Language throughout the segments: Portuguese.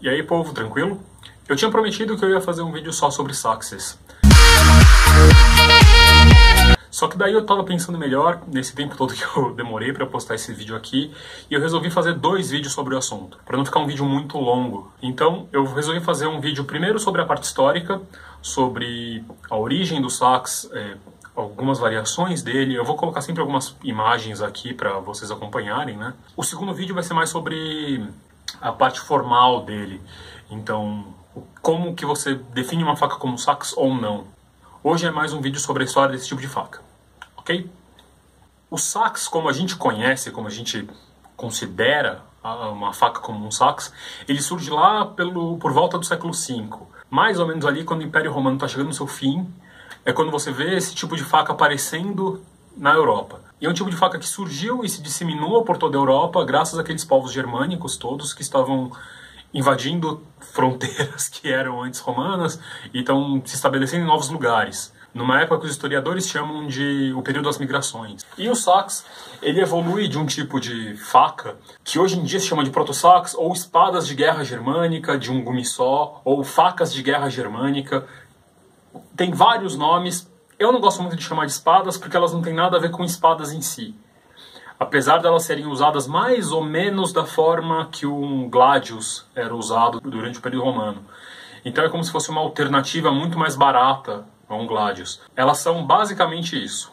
E aí, povo, tranquilo? Eu tinha prometido que eu ia fazer um vídeo só sobre Saxes. Só que daí eu tava pensando melhor, nesse tempo todo que eu demorei pra postar esse vídeo aqui, e eu resolvi fazer 2 vídeos sobre o assunto, pra não ficar um vídeo muito longo. Então eu resolvi fazer um vídeo primeiro sobre a parte histórica, sobre a origem do sax, algumas variações dele. Eu vou colocar sempre algumas imagens aqui pra vocês acompanharem, né? O segundo vídeo vai ser mais sobre a parte formal dele. Então, como que você define uma faca como sax ou não. Hoje é mais um vídeo sobre a história desse tipo de faca, ok? O sax, como a gente conhece, como a gente considera uma faca como um sax, ele surge lá por volta do século V. Mais ou menos ali, quando o Império Romano está chegando no seu fim, é quando você vê esse tipo de faca aparecendo na Europa. E é um tipo de faca que surgiu e se disseminou por toda a Europa graças àqueles povos germânicos todos que estavam invadindo fronteiras que eram antes romanas e estão se estabelecendo em novos lugares. Numa época que os historiadores chamam de o período das migrações. E o sax, ele evolui de um tipo de faca que hoje em dia se chama de proto-sax, ou espadas de guerra germânica, de um gume só, ou facas de guerra germânica. Tem vários nomes. Eu não gosto muito de chamar de espadas porque elas não têm nada a ver com espadas em si. Apesar de elas serem usadas mais ou menos da forma que um gladius era usado durante o período romano. Então é como se fosse uma alternativa muito mais barata a um gladius. Elas são basicamente isso.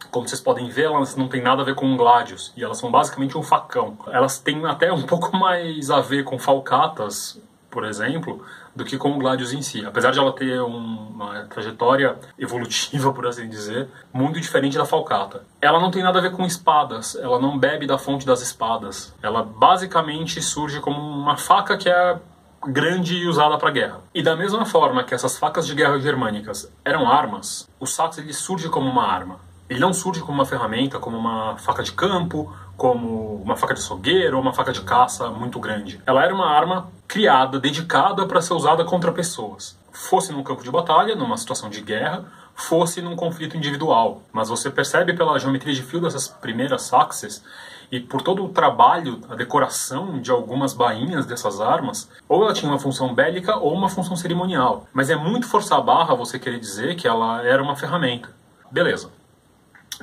Como vocês podem ver, elas não têm nada a ver com um gladius. E elas são basicamente um facão. Elas têm até um pouco mais a ver com falcatas, por exemplo, do que com o gladius em si. Apesar de ela ter uma trajetória evolutiva, por assim dizer, muito diferente da falcata. Ela não tem nada a ver com espadas, ela não bebe da fonte das espadas. Ela basicamente surge como uma faca que é grande e usada para guerra. E da mesma forma que essas facas de guerra germânicas eram armas, o sax ele surge como uma arma. Ele não surge como uma ferramenta, como uma faca de campo, como uma faca de açougueiro ou uma faca de caça muito grande. Ela era uma arma criada, dedicada para ser usada contra pessoas. Fosse num campo de batalha, numa situação de guerra, fosse num conflito individual. Mas você percebe pela geometria de fio dessas primeiras saxes e por todo o trabalho, a decoração de algumas bainhas dessas armas, ou ela tinha uma função bélica ou uma função cerimonial. Mas é muito forçar a barra você querer dizer que ela era uma ferramenta. Beleza.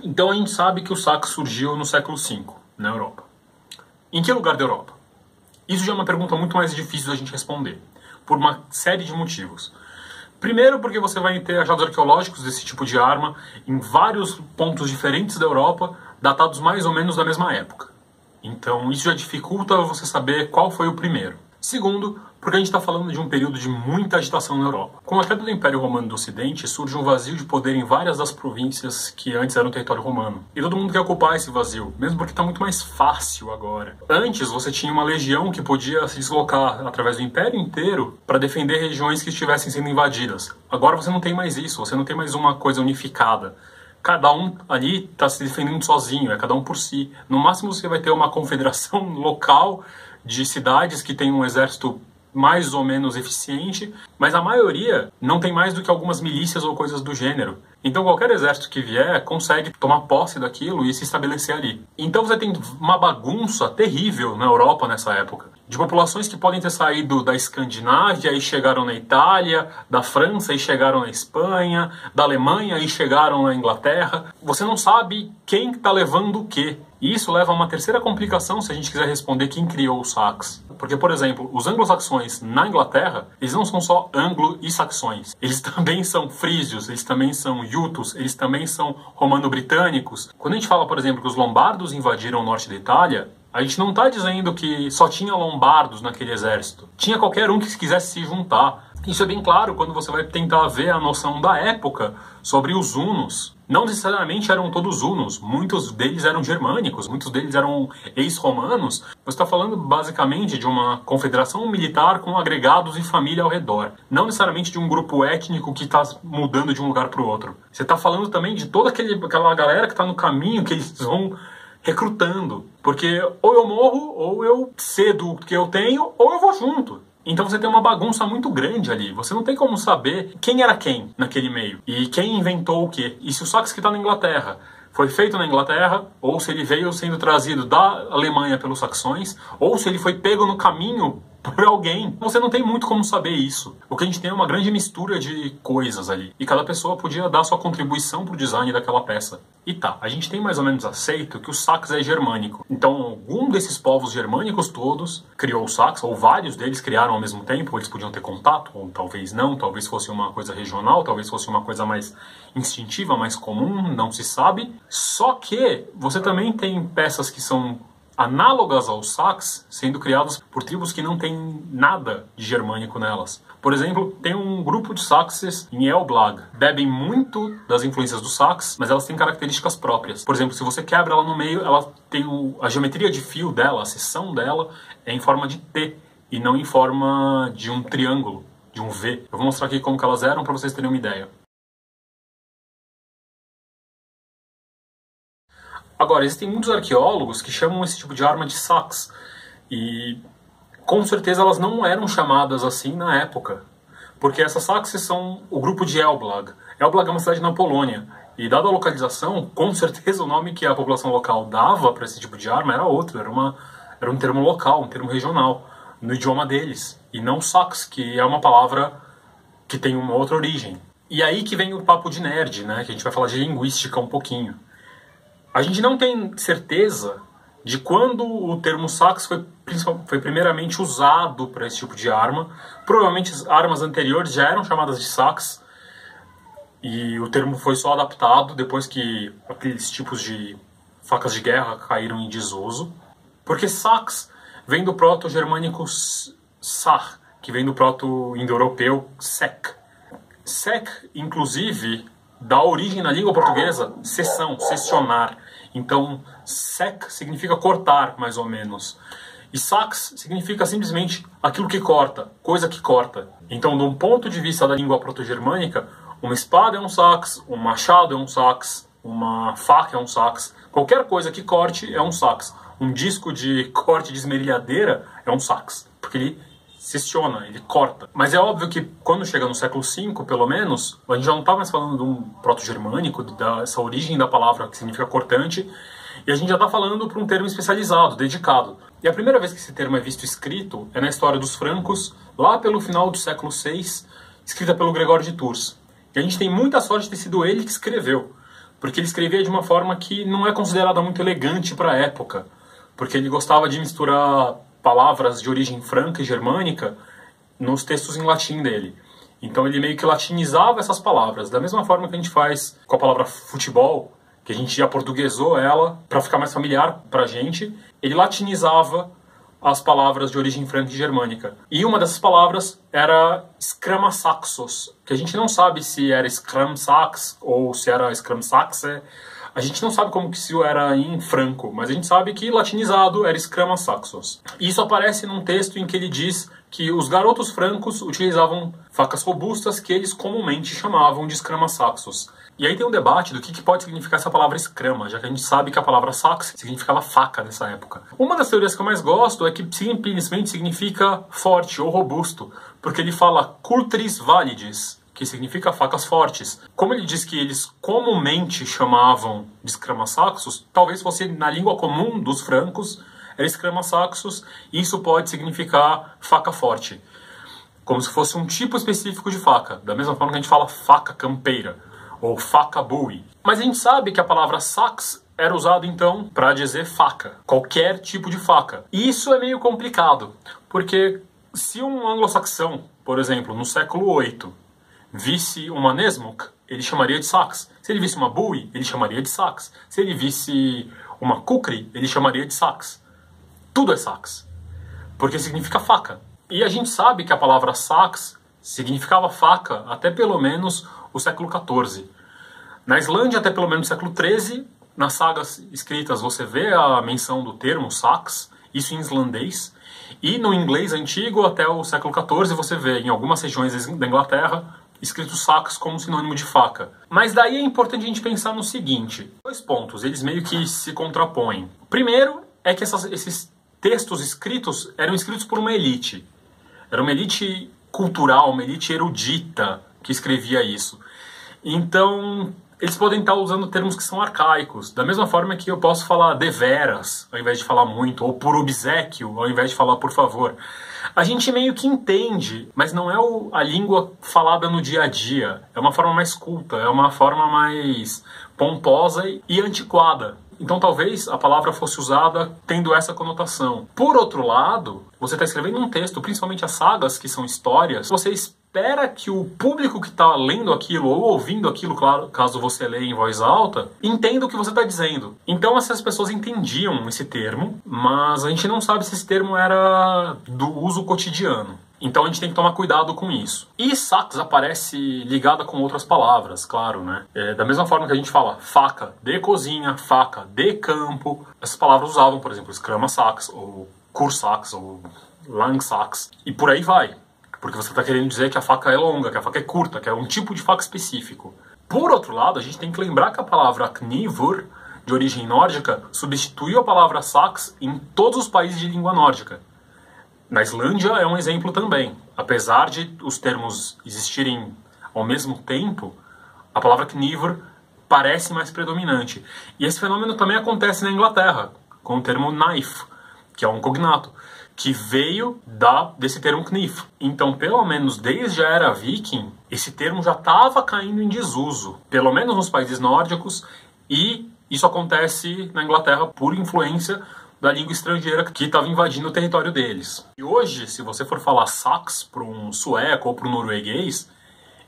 Então a gente sabe que o sax surgiu no século V, na Europa. Em que lugar da Europa? Isso já é uma pergunta muito mais difícil da gente responder, por uma série de motivos. Primeiro, porque você vai ter achados arqueológicos desse tipo de arma em vários pontos diferentes da Europa, datados mais ou menos da mesma época. Então isso já dificulta você saber qual foi o primeiro. Segundo, porque a gente está falando de um período de muita agitação na Europa. Com a queda do Império Romano do Ocidente, surge um vazio de poder em várias das províncias que antes eram território romano. E todo mundo quer ocupar esse vazio, mesmo porque está muito mais fácil agora. Antes, você tinha uma legião que podia se deslocar através do Império inteiro para defender regiões que estivessem sendo invadidas. Agora você não tem mais isso, você não tem mais uma coisa unificada. Cada um ali está se defendendo sozinho, é cada um por si. No máximo você vai ter uma confederação local de cidades que tem um exército mais ou menos eficiente, mas a maioria não tem mais do que algumas milícias ou coisas do gênero. Então qualquer exército que vier consegue tomar posse daquilo e se estabelecer ali. Então você tem uma bagunça terrível na Europa nessa época, de populações que podem ter saído da Escandinávia e chegaram na Itália, da França e chegaram na Espanha, da Alemanha e chegaram na Inglaterra. Você não sabe quem está levando o quê. E isso leva a uma terceira complicação se a gente quiser responder quem criou o sax. Porque, por exemplo, os anglo-saxões na Inglaterra, eles não são só anglo e saxões. Eles também são frísios, eles também são jutos, eles também são romano-britânicos. Quando a gente fala, por exemplo, que os lombardos invadiram o norte da Itália, a gente não está dizendo que só tinha lombardos naquele exército. Tinha qualquer um que quisesse se juntar. Isso é bem claro quando você vai tentar ver a noção da época sobre os hunos. Não necessariamente eram todos hunos, muitos deles eram germânicos, muitos deles eram ex-romanos. Você está falando basicamente de uma confederação militar com agregados e família ao redor. Não necessariamente de um grupo étnico que está mudando de um lugar para o outro. Você está falando também de toda aquela galera que está no caminho, que eles vão recrutando. Porque ou eu morro, ou eu cedo o que eu tenho, ou eu vou junto. Então você tem uma bagunça muito grande ali. Você não tem como saber quem era quem naquele meio. E quem inventou o quê. E se o sax que está na Inglaterra foi feito na Inglaterra, ou se ele veio sendo trazido da Alemanha pelos saxões, ou se ele foi pego no caminho por alguém. Você não tem muito como saber isso. O que a gente tem é uma grande mistura de coisas ali. E cada pessoa podia dar sua contribuição pro design daquela peça. E tá, a gente tem mais ou menos aceito que o sax é germânico. Então, algum desses povos germânicos todos criou o sax, ou vários deles criaram ao mesmo tempo, eles podiam ter contato, ou talvez não, talvez fosse uma coisa regional, talvez fosse uma coisa mais instintiva, mais comum, não se sabe. Só que você também tem peças que são análogas ao sax, sendo criadas por tribos que não têm nada de germânico nelas. Por exemplo, tem um grupo de saxes em Elblag. Bebem muito das influências do sax, mas elas têm características próprias. Por exemplo, se você quebra ela no meio, ela tem a geometria de fio dela, a seção dela, é em forma de T, e não em forma de um triângulo, de um V. Eu vou mostrar aqui como que elas eram para vocês terem uma ideia. Agora, existem muitos arqueólogos que chamam esse tipo de arma de sax, e com certeza elas não eram chamadas assim na época, porque essas saxes são o grupo de Elblag. Elblag é uma cidade na Polônia, e dada a localização, com certeza o nome que a população local dava para esse tipo de arma era outro, era um termo local, um termo regional, no idioma deles, e não sax, que é uma palavra que tem uma outra origem. E aí que vem o papo de nerd, né, que a gente vai falar de linguística um pouquinho. A gente não tem certeza de quando o termo sax foi primeiramente usado para esse tipo de arma. Provavelmente as armas anteriores já eram chamadas de sax e o termo foi só adaptado depois que aqueles tipos de facas de guerra caíram em desuso. Porque sax vem do proto-germânico sach, que vem do proto-indo-europeu sec. Sec, inclusive, dá origem na língua portuguesa seção, seccionar. Então, sec significa cortar, mais ou menos. E sax significa simplesmente aquilo que corta, coisa que corta. Então, de um ponto de vista da língua proto-germânica, uma espada é um sax, um machado é um sax, uma faca é um sax. Qualquer coisa que corte é um sax. Um disco de corte de esmerilhadeira é um sax, porque ele secciona, ele corta. Mas é óbvio que quando chega no século V, pelo menos, a gente já não está mais falando de um proto-germânico, dessa origem da palavra que significa cortante, e a gente já está falando para um termo especializado, dedicado. E a primeira vez que esse termo é visto escrito é na história dos francos, lá pelo final do século VI, escrita pelo Gregório de Tours. E a gente tem muita sorte de ter sido ele que escreveu, porque ele escrevia de uma forma que não é considerada muito elegante para a época, porque ele gostava de misturar palavras de origem franca e germânica nos textos em latim dele. Então ele meio que latinizava essas palavras, da mesma forma que a gente faz com a palavra futebol, que a gente aportuguesou ela para ficar mais familiar para a gente. Ele latinizava as palavras de origem franca e germânica. E uma dessas palavras era scramasaxos, que a gente não sabe se era scramsax ou se era scramsaxe. A gente não sabe como que isso era em franco, mas a gente sabe que latinizado era scramasaxos. Isso aparece num texto em que ele diz que os garotos francos utilizavam facas robustas que eles comumente chamavam de scramasaxos. E aí tem um debate do que pode significar essa palavra escrama, já que a gente sabe que a palavra sax significava faca nessa época. Uma das teorias que eu mais gosto é que simplesmente significa forte ou robusto, porque ele fala cultris validis, que significa facas fortes. Como ele diz que eles comumente chamavam de scramasaxos, talvez fosse na língua comum dos francos, era scramasaxos, e isso pode significar faca forte. Como se fosse um tipo específico de faca, da mesma forma que a gente fala faca campeira, ou faca bowie. Mas a gente sabe que a palavra sax era usada então para dizer faca, qualquer tipo de faca. E isso é meio complicado, porque se um anglo-saxão, por exemplo, no século VIII, visse uma Nesmuk, ele chamaria de sax. Se ele visse uma bowie, ele chamaria de sax. Se ele visse uma kukri, ele chamaria de sax. Tudo é sax, porque significa faca. E a gente sabe que a palavra sax significava faca até pelo menos o século XIV. Na Islândia, até pelo menos o século XIII, nas sagas escritas você vê a menção do termo sax, isso em islandês, e no inglês antigo, até o século XIV, você vê em algumas regiões da Inglaterra escrito sax como sinônimo de faca. Mas daí é importante a gente pensar no seguinte, dois pontos, eles meio que se contrapõem. Primeiro é que esses textos escritos eram escritos por uma elite. Era uma elite cultural, uma elite erudita que escrevia isso. Então, eles podem estar usando termos que são arcaicos. Da mesma forma que eu posso falar deveras, ao invés de falar muito, ou por obséquio, ao invés de falar por favor. A gente meio que entende, mas não é a língua falada no dia a dia. É uma forma mais culta, é uma forma mais pomposa e antiquada. Então talvez a palavra fosse usada tendo essa conotação. Por outro lado, você está escrevendo um texto, principalmente as sagas, que são histórias, você espera que o público que está lendo aquilo ou ouvindo aquilo, claro, caso você leia em voz alta, entenda o que você está dizendo. Então essas pessoas entendiam esse termo, mas a gente não sabe se esse termo era do uso cotidiano. Então a gente tem que tomar cuidado com isso. E sax aparece ligada com outras palavras, claro, né? Da mesma forma que a gente fala faca de cozinha, faca de campo, essas palavras usavam, por exemplo, escrama sax, ou cursax, ou lang sax, e por aí vai. Porque você está querendo dizer que a faca é longa, que a faca é curta, que é um tipo de faca específico. Por outro lado, a gente tem que lembrar que a palavra knivur, de origem nórdica, substituiu a palavra sax em todos os países de língua nórdica. Na Islândia é um exemplo também. Apesar de os termos existirem ao mesmo tempo, a palavra knivur parece mais predominante. E esse fenômeno também acontece na Inglaterra, com o termo knife, que é um cognato, que veio desse termo knif. Então, pelo menos desde a era viking, esse termo já estava caindo em desuso, pelo menos nos países nórdicos, e isso acontece na Inglaterra por influência da língua estrangeira que estava invadindo o território deles. E hoje, se você for falar sax para um sueco ou para um norueguês,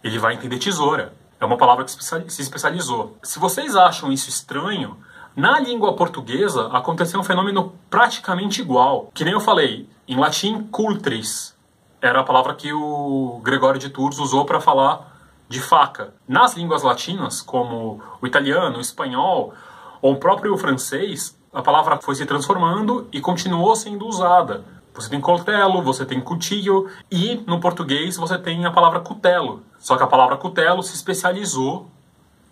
ele vai entender tesoura. É uma palavra que se especializou. Se vocês acham isso estranho, na língua portuguesa aconteceu um fenômeno praticamente igual. Que nem eu falei, em latim, cultris era a palavra que o Gregório de Tours usou para falar de faca. Nas línguas latinas, como o italiano, o espanhol ou o próprio francês, a palavra foi se transformando e continuou sendo usada. Você tem coltelo, você tem cuchillo, e no português você tem a palavra cutelo. Só que a palavra cutelo se especializou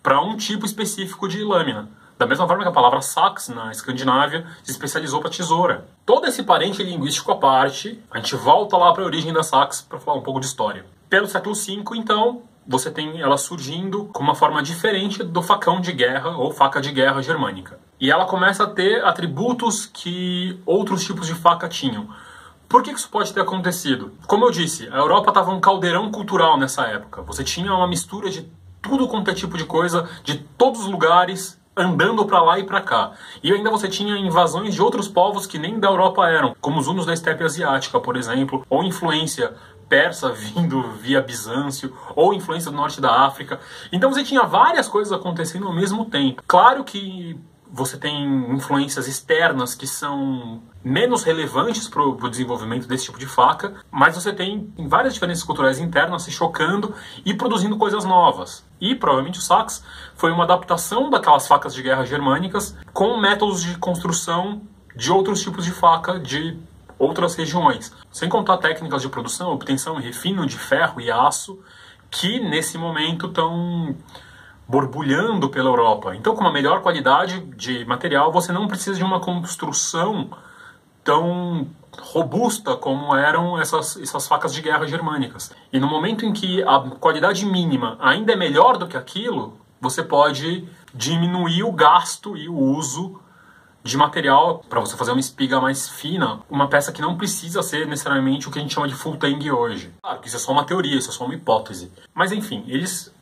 para um tipo específico de lâmina. Da mesma forma que a palavra sax, na Escandinávia, se especializou para tesoura. Todo esse parente linguístico à parte, a gente volta lá para a origem da sax para falar um pouco de história. Pelo século V, então, você tem ela surgindo com uma forma diferente do facão de guerra ou faca de guerra germânica. E ela começa a ter atributos que outros tipos de faca tinham. Por que isso pode ter acontecido? Como eu disse, a Europa estava um caldeirão cultural nessa época. Você tinha uma mistura de tudo quanto é tipo de coisa, de todos os lugares, andando para lá e para cá. E ainda você tinha invasões de outros povos que nem da Europa eram, como os hunos da estepe asiática, por exemplo, ou influência persa vindo via Bizâncio, ou influência do norte da África. Então você tinha várias coisas acontecendo ao mesmo tempo. Claro que você tem influências externas que são menos relevantes para o desenvolvimento desse tipo de faca, mas você tem várias diferenças culturais internas se chocando e produzindo coisas novas. E provavelmente o sax foi uma adaptação daquelas facas de guerra germânicas com métodos de construção de outros tipos de faca de outras regiões. Sem contar técnicas de produção, obtenção e refino de ferro e aço que nesse momento estão borbulhando pela Europa. Então, com uma melhor qualidade de material, você não precisa de uma construção tão robusta como eram essas facas de guerra germânicas. E no momento em que a qualidade mínima ainda é melhor do que aquilo, você pode diminuir o gasto e o uso de material para você fazer uma espiga mais fina, uma peça que não precisa ser necessariamente o que a gente chama de full tang hoje. Claro que isso é só uma teoria, isso é só uma hipótese. Mas enfim,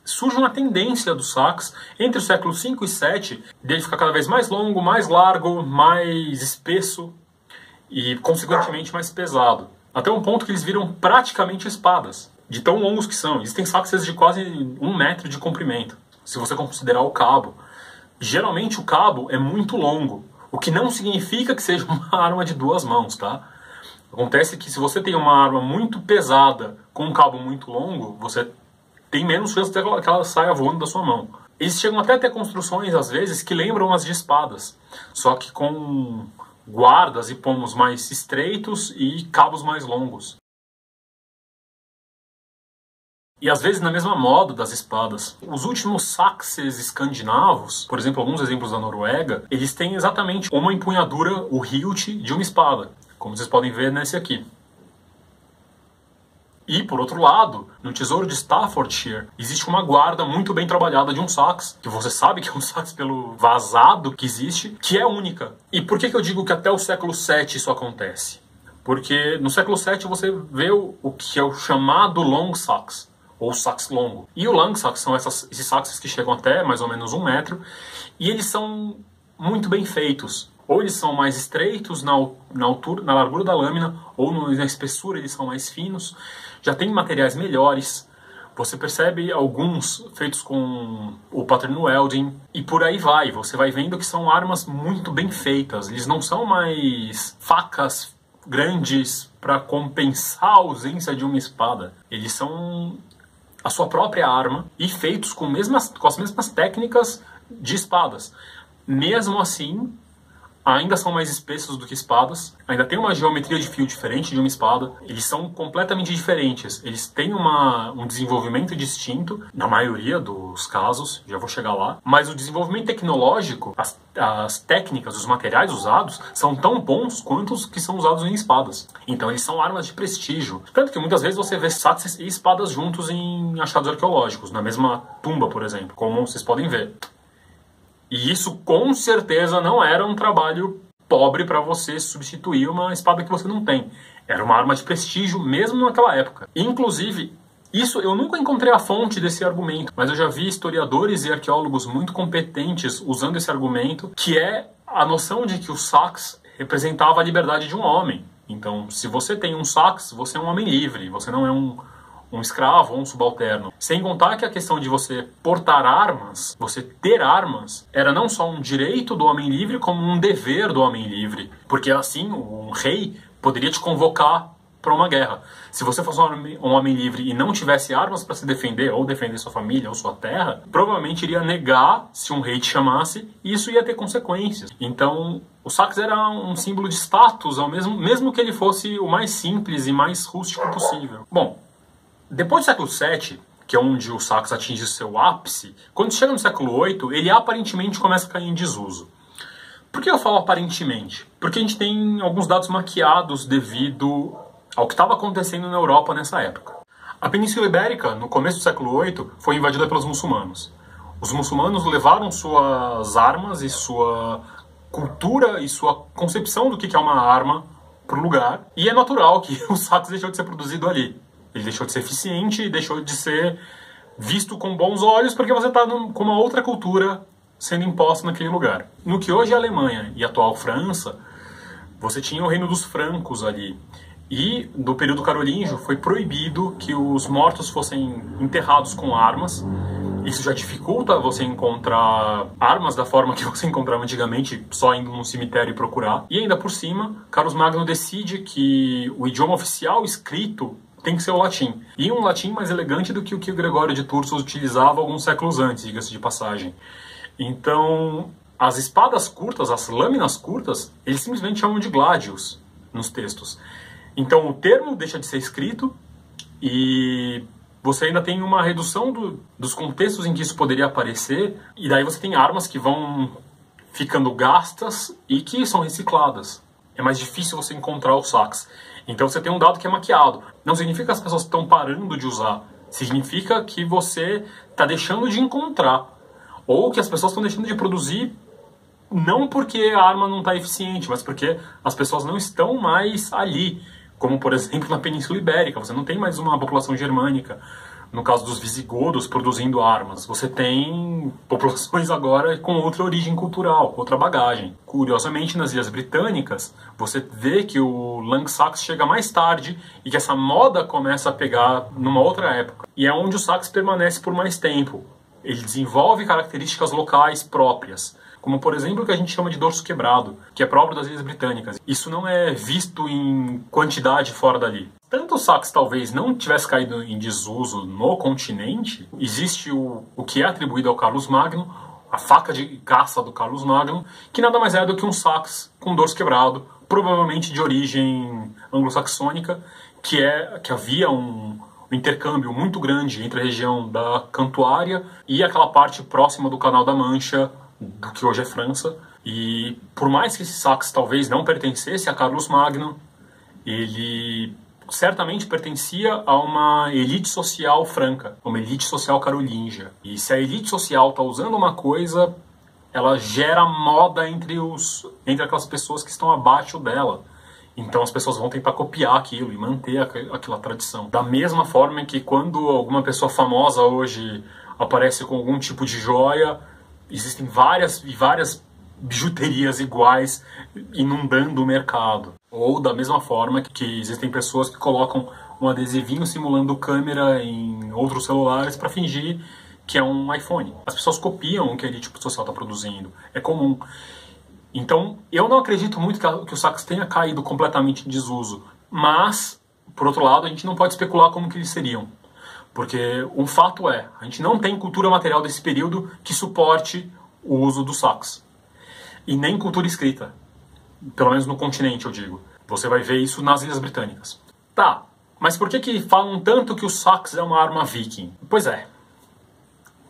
surge uma tendência do sax entre o século V e VII, dele ficar cada vez mais longo, mais largo, mais espesso e, consequentemente, mais pesado. Até um ponto que eles viram praticamente espadas, de tão longos que são. Existem saxes de quase 1 metro de comprimento, se você considerar o cabo. Geralmente o cabo é muito longo, o que não significa que seja uma arma de 2 mãos, tá? Acontece que se você tem uma arma muito pesada com um cabo muito longo, você tem menos chance de que ela saia voando da sua mão. Eles chegam até a ter construções, às vezes, que lembram as de espadas, só que com guardas e pomos mais estreitos e cabos mais longos. E às vezes na mesma moda das espadas. Os últimos saxes escandinavos, por exemplo, alguns exemplos da Noruega, eles têm exatamente uma empunhadura, o hilt, de uma espada, como vocês podem ver nesse aqui. E, por outro lado, no Tesouro de Staffordshire, existe uma guarda muito bem trabalhada de um sax, que você sabe que é um sax pelo vazado que existe, que é única. E por que eu digo que até o século VII isso acontece? Porque no século VII você vê o que é o chamado long sax, ou sax longo. E o long sax são esses saxes que chegam até mais ou menos 1 metro, e eles são muito bem feitos. Ou eles são mais estreitos na altura, na largura da lâmina, ou na espessura eles são mais finos. Já tem materiais melhores. Você percebe alguns feitos com o pattern welding e por aí vai. Você vai vendo que são armas muito bem feitas. Eles não são mais facas grandes para compensar a ausência de uma espada. Eles são a sua própria arma e feitos com as mesmas técnicas de espadas. Mesmo assim, ainda são mais espessos do que espadas, ainda tem uma geometria de fio diferente de uma espada, eles são completamente diferentes, eles têm um desenvolvimento distinto, na maioria dos casos, já vou chegar lá, mas o desenvolvimento tecnológico, as técnicas, os materiais usados, são tão bons quanto os que são usados em espadas. Então eles são armas de prestígio, tanto que muitas vezes você vê saxes e espadas juntos em achados arqueológicos, na mesma tumba, por exemplo, como vocês podem ver. E isso com certeza não era um trabalho pobre para você substituir uma espada que você não tem. Era uma arma de prestígio mesmo naquela época. Inclusive, isso eu nunca encontrei a fonte desse argumento, mas eu já vi historiadores e arqueólogos muito competentes usando esse argumento, que é a noção de que o sax representava a liberdade de um homem. Então, se você tem um sax, você é um homem livre, você não é um escravo ou um subalterno. Sem contar que a questão de você portar armas, você ter armas, era não só um direito do homem livre, como um dever do homem livre. Porque assim, um rei poderia te convocar para uma guerra. Se você fosse um homem livre e não tivesse armas para se defender, ou defender sua família ou sua terra, provavelmente iria negar se um rei te chamasse, e isso ia ter consequências. Então, o sax era um símbolo de status, mesmo que ele fosse o mais simples e mais rústico possível. Bom, depois do século VII, que é onde o sax atinge seu ápice, quando chega no século VIII, ele aparentemente começa a cair em desuso. Por que eu falo aparentemente? Porque a gente tem alguns dados maquiados devido ao que estava acontecendo na Europa nessa época. A Península Ibérica, no começo do século VIII, foi invadida pelos muçulmanos. Os muçulmanos levaram suas armas e sua cultura e sua concepção do que é uma arma para o lugar, e é natural que o sax deixou de ser produzido ali. Ele deixou de ser eficiente e deixou de ser visto com bons olhos porque você está com uma outra cultura sendo imposta naquele lugar. No que hoje é a Alemanha e a atual França, você tinha o reino dos francos ali. E, no período carolíngio, foi proibido que os mortos fossem enterrados com armas. Isso já dificulta você encontrar armas da forma que você encontrava antigamente, só indo num cemitério e procurar. E ainda por cima, Carlos Magno decide que o idioma oficial escrito tem que ser o latim. E um latim mais elegante do que o Gregório de Tours utilizava alguns séculos antes, diga-se de passagem. Então, as espadas curtas, as lâminas curtas, eles simplesmente chamam de gladius nos textos. Então, o termo deixa de ser escrito e você ainda tem uma redução dos contextos em que isso poderia aparecer, e daí você tem armas que vão ficando gastas e que são recicladas. É mais difícil você encontrar o sax. Então você tem um dado que é maquiado. Não significa que as pessoas estão parando de usar. Significa que você está deixando de encontrar. Ou que as pessoas estão deixando de produzir, não porque a arma não está eficiente, mas porque as pessoas não estão mais ali. Como, por exemplo, na Península Ibérica. Você não tem mais uma população germânica. No caso dos visigodos produzindo armas, você tem populações agora com outra origem cultural, outra bagagem. Curiosamente, nas Ilhas Britânicas, você vê que o long sax chega mais tarde e que essa moda começa a pegar numa outra época. E é onde o sax permanece por mais tempo. Ele desenvolve características locais próprias, como, por exemplo, o que a gente chama de dorso quebrado, que é próprio das Ilhas Britânicas. Isso não é visto em quantidade fora dali. Tanto o sax talvez não tivesse caído em desuso no continente, existe o que é atribuído ao Carlos Magno, a faca de caça do Carlos Magno, que nada mais é do que um sax com dorso quebrado, provavelmente de origem anglo-saxônica, que havia um intercâmbio muito grande entre a região da Cantuária e aquela parte próxima do Canal da Mancha, do que hoje é França. E por mais que esse sax talvez não pertencesse a Carlos Magno, ele certamente pertencia a uma elite social franca, uma elite social carolíngia. E se a elite social está usando uma coisa, ela gera moda entre aquelas pessoas que estão abaixo dela. Então as pessoas vão tentar copiar aquilo e manter aquela tradição. Da mesma forma que quando alguma pessoa famosa hoje aparece com algum tipo de joia, existem várias bijuterias iguais inundando o mercado. Ou da mesma forma que existem pessoas que colocam um adesivinho simulando câmera em outros celulares para fingir que é um iPhone. As pessoas copiam o que a elite social está produzindo. É comum. Então, eu não acredito muito que o sax tenha caído completamente em desuso. Mas, por outro lado, a gente não pode especular como que eles seriam. Porque um fato é, a gente não tem cultura material desse período que suporte o uso do sax. E nem cultura escrita. Pelo menos no continente, eu digo. Você vai ver isso nas Ilhas Britânicas. Tá, mas por que falam tanto que o sax é uma arma viking? Pois é.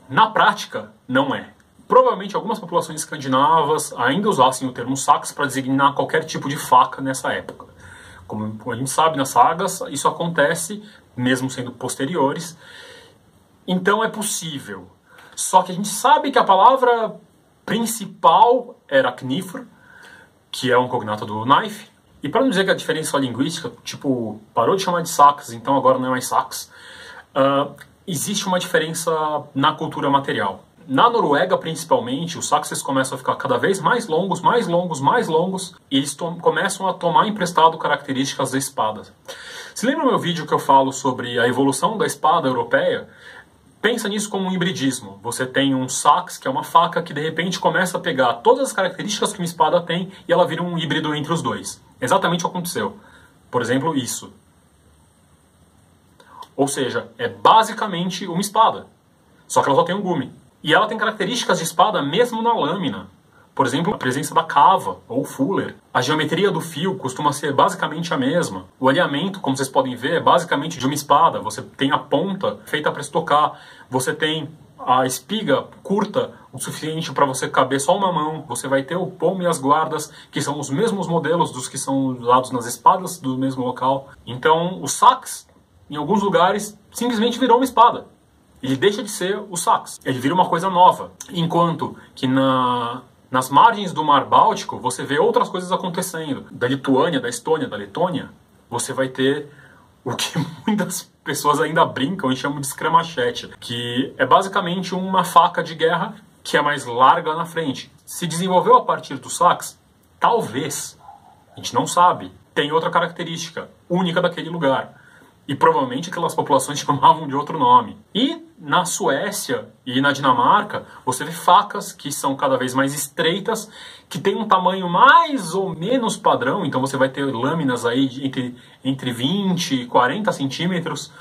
Na prática, não é. Provavelmente algumas populações escandinavas ainda usassem o termo sax para designar qualquer tipo de faca nessa época. Como a gente sabe nas sagas, isso acontece, mesmo sendo posteriores. Então é possível. Só que a gente sabe que a palavra principal era knifr, que é um cognato do knife. E para não dizer que a diferença linguística, tipo, parou de chamar de sax, então agora não é mais sax, existe uma diferença na cultura material. Na Noruega, principalmente, os saxes começam a ficar cada vez mais longos, e eles começam a tomar emprestado características da espada. Se lembra o meu vídeo que eu falo sobre a evolução da espada europeia? Pensa nisso como um hibridismo. Você tem um sax, que é uma faca, que de repente começa a pegar todas as características que uma espada tem e ela vira um híbrido entre os dois. Exatamente o que aconteceu. Por exemplo, isso. Ou seja, é basicamente uma espada. Só que ela só tem um gume. E ela tem características de espada mesmo na lâmina. Por exemplo, a presença da cava, ou fuller. A geometria do fio costuma ser basicamente a mesma. O alinhamento, como vocês podem ver, é basicamente de uma espada. Você tem a ponta feita para estocar. Você tem a espiga curta o suficiente para você caber só uma mão. Você vai ter o pomo e as guardas, que são os mesmos modelos dos que são usados nas espadas do mesmo local. Então, o sax, em alguns lugares, simplesmente virou uma espada. Ele deixa de ser o sax. Ele vira uma coisa nova. Enquanto que nas margens do Mar Báltico, você vê outras coisas acontecendo. Da Lituânia, da Estônia, da Letônia, você vai ter o que muitas pessoas ainda brincam e chamam de escramachete, que é basicamente uma faca de guerra que é mais larga na frente. Se desenvolveu a partir do sax? Talvez. A gente não sabe. Tem outra característica única daquele lugar. E provavelmente aquelas populações chamavam de outro nome. E na Suécia e na Dinamarca, você vê facas que são cada vez mais estreitas, que tem um tamanho mais ou menos padrão. Então você vai ter lâminas aí entre 20 e 40 centímetros,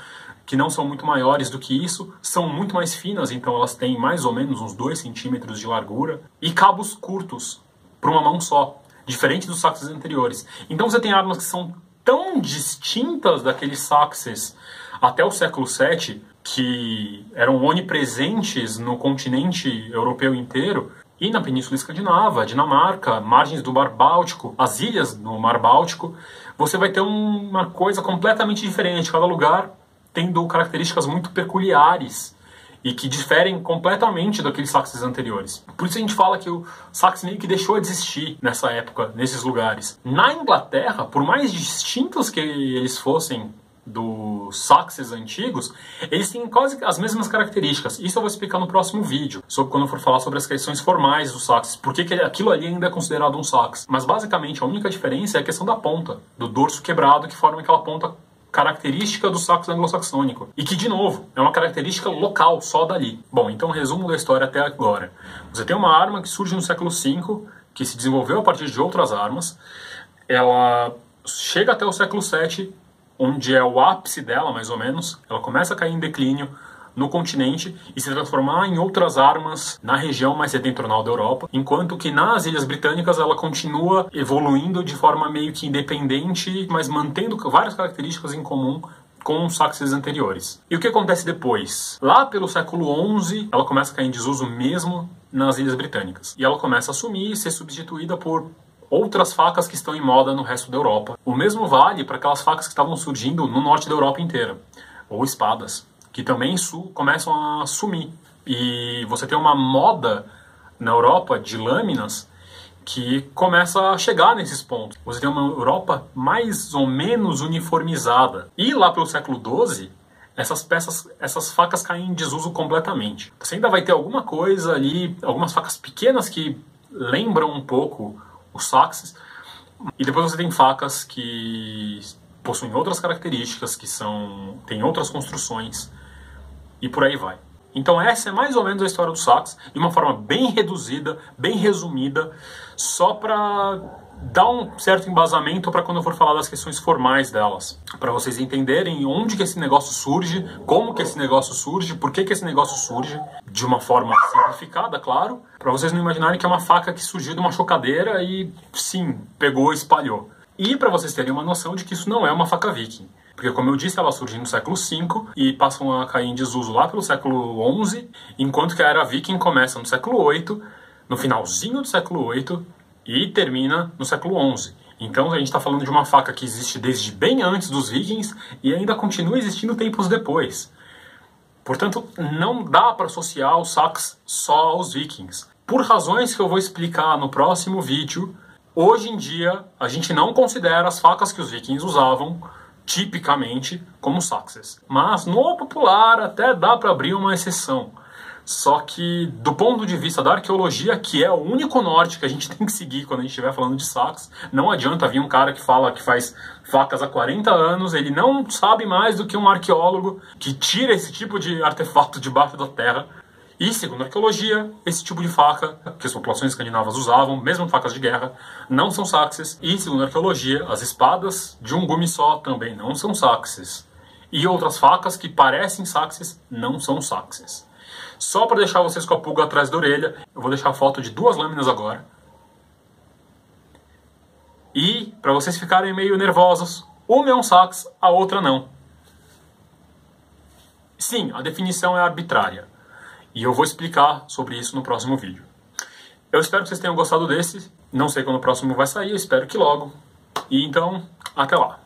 que não são muito maiores do que isso. São muito mais finas, então elas têm mais ou menos uns 2 centímetros de largura. E cabos curtos, para uma mão só, diferente dos saxes anteriores. Então você tem armas que são tão distintas daqueles saxes até o século VII, que eram onipresentes no continente europeu inteiro, e na Península Escandinava, Dinamarca, margens do Mar Báltico, as ilhas no Mar Báltico, você vai ter uma coisa completamente diferente, cada lugar tendo características muito peculiares e que diferem completamente daqueles saxes anteriores. Por isso a gente fala que o sax meio que deixou de existir nessa época, nesses lugares. Na Inglaterra, por mais distintos que eles fossem dos saxes antigos, eles têm quase as mesmas características. Isso eu vou explicar no próximo vídeo, quando eu for falar sobre as questões formais dos saxes, porque aquilo ali ainda é considerado um sax. Mas basicamente a única diferença é a questão da ponta, do dorso quebrado, que forma aquela ponta característica do sax anglo-saxônico. E que, de novo, é uma característica local, só dali. Bom, então resumo da história até agora. Você tem uma arma que surge no século V, que se desenvolveu a partir de outras armas. Ela chega até o século VII, onde é o ápice dela, mais ou menos. Ela começa a cair em declínio no continente e se transformar em outras armas na região mais setentrional da Europa, enquanto que nas Ilhas Britânicas ela continua evoluindo de forma meio que independente, mas mantendo várias características em comum com os saxes anteriores. E o que acontece depois? Lá pelo século XI, ela começa a cair em desuso mesmo nas Ilhas Britânicas. E ela começa a sumir e ser substituída por outras facas que estão em moda no resto da Europa. O mesmo vale para aquelas facas que estavam surgindo no norte da Europa inteira, ou espadas, que também começam a sumir. E você tem uma moda na Europa de lâminas que começa a chegar nesses pontos. Você tem uma Europa mais ou menos uniformizada. E lá pelo século XII, essas facas caem em desuso completamente. Você ainda vai ter alguma coisa ali, algumas facas pequenas que lembram um pouco os saxes, e depois você tem facas que possuem outras características, têm outras construções, e por aí vai. Então essa é mais ou menos a história do sax, de uma forma bem reduzida, bem resumida, só para dar um certo embasamento para quando eu for falar das questões formais delas, para vocês entenderem onde que esse negócio surge, como que esse negócio surge, por que que esse negócio surge, de uma forma simplificada, claro, para vocês não imaginarem que é uma faca que surgiu de uma chocadeira e, sim, pegou e espalhou. E para vocês terem uma noção de que isso não é uma faca viking. Porque, como eu disse, ela surge no século V e passam a cair em desuso lá pelo século XI, enquanto que a era viking começa no século VIII, no finalzinho do século VIII, e termina no século XI. Então a gente está falando de uma faca que existe desde bem antes dos vikings e ainda continua existindo tempos depois. Portanto, não dá para associar o sax só aos vikings. Por razões que eu vou explicar no próximo vídeo, hoje em dia a gente não considera as facas que os vikings usavam tipicamente como saxes. Mas no popular até dá para abrir uma exceção. Só que, do ponto de vista da arqueologia, que é o único norte que a gente tem que seguir quando a gente estiver falando de sax, não adianta vir um cara que fala que faz facas há 40 anos, ele não sabe mais do que um arqueólogo que tira esse tipo de artefato debaixo da terra. E, segundo a arqueologia, esse tipo de faca que as populações escandinavas usavam, mesmo facas de guerra, não são saxes. E, segundo a arqueologia, as espadas de um gume só também não são saxes. E outras facas que parecem saxes não são saxes. Só para deixar vocês com a pulga atrás da orelha, eu vou deixar a foto de duas lâminas agora. E, para vocês ficarem meio nervosos, uma é um sax, a outra não. Sim, a definição é arbitrária. E eu vou explicar sobre isso no próximo vídeo. Eu espero que vocês tenham gostado desse. Não sei quando o próximo vai sair, eu espero que logo. E então, até lá.